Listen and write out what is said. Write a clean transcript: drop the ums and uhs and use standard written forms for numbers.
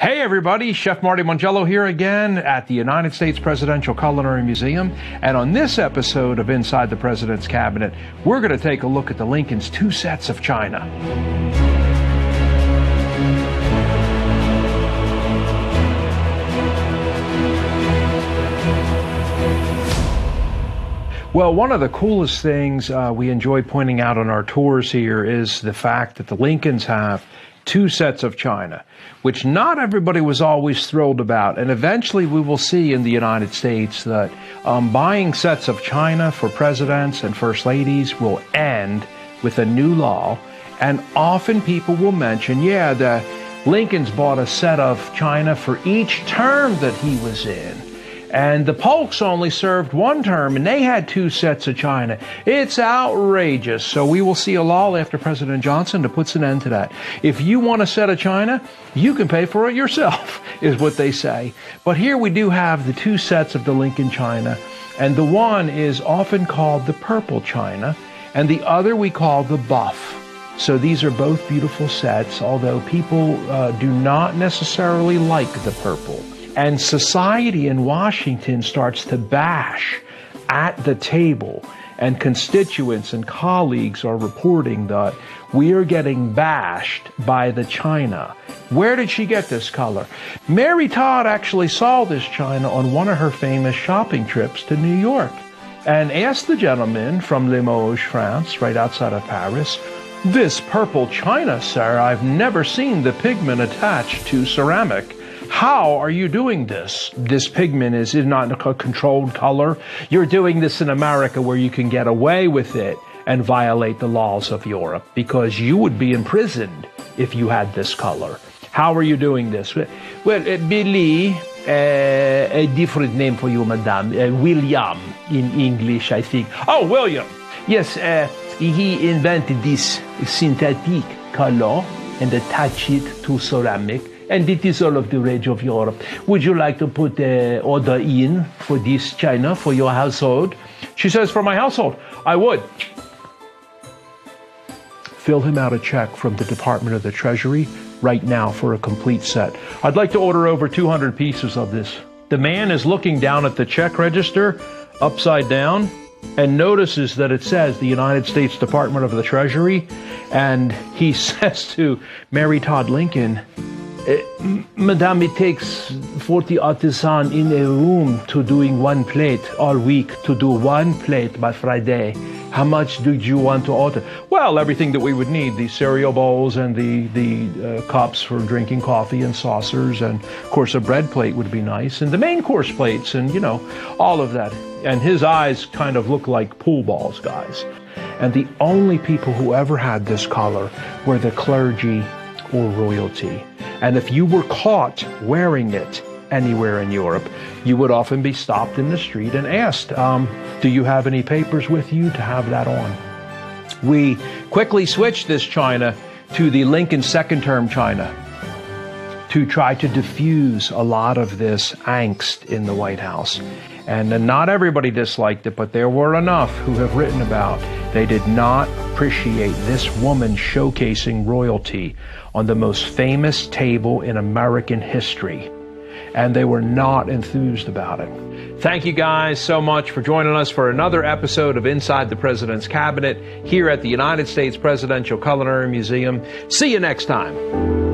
Hey everybody, Chef Marty Mongiello here again at the United States Presidential Culinary Museum. And on this episode of Inside the President's Cabinet, we're going to take a look at the Lincoln's two sets of china. Well, one of the coolest things we enjoy pointing out on our tours here is the fact that the Lincolns have two sets of china, which not everybody was always thrilled about. And eventually we will see in the United States that buying sets of china for presidents and first ladies will end with a new law. And often people will mention, yeah, the Lincolns bought a set of china for each term that he was in. And the Polks only served one term, and they had two sets of china. It's outrageous. So we will see a law after President Johnson that puts an end to that. If you want a set of china, you can pay for it yourself, is what they say. But here we do have the two sets of the Lincoln china, and the one is often called the purple china, and the other we call the buff. So these are both beautiful sets, although people do not necessarily like the purple. And society in Washington starts to bash at the table, and constituents and colleagues are reporting that we are getting bashed by the china. Where did she get this color? Mary Todd actually saw this china on one of her famous shopping trips to New York and asked the gentleman from Limoges, France, right outside of Paris, "This purple china, sir, I've never seen the pigment attached to ceramic. How are you doing this? This pigment is not a controlled color. You're doing this in America where you can get away with it and violate the laws of Europe, because you would be imprisoned if you had this color. How are you doing this?" Well, Billy, a different name for you, madame. William in English, I think. Oh, William. Yes, he invented this synthetic color and attached it to ceramic. And it is all of the rage of Europe. Would you like to put an order in for this china for your household? She says, for my household, I would. Fill him out a check from the Department of the Treasury right now for a complete set. I'd like to order over 200 pieces of this. The man is looking down at the check register upside down and notices that it says the United States Department of the Treasury. And he says to Mary Todd Lincoln, "Madame, it takes 40 artisans in a room to doing one plate all week, to do one plate by Friday. How much do you want to order?" Well, everything that we would need, the cereal bowls and the cups for drinking coffee and saucers, and of course a bread plate would be nice, and the main course plates, and all of that. And his eyes kind of look like pool balls, guys. And the only people who ever had this color were the clergy or royalty. And if you were caught wearing it anywhere in Europe, you would often be stopped in the street and asked, do you have any papers with you to have that on? We quickly switched this china to the Lincoln second term china to try to diffuse a lot of this angst in the White House. And not everybody disliked it, but there were enough who have written about they did not appreciate this woman showcasing royalty on the most famous table in American history. And they were not enthused about it. Thank you guys so much for joining us for another episode of Inside the President's Cabinet here at the United States Presidential Culinary Museum. See you next time.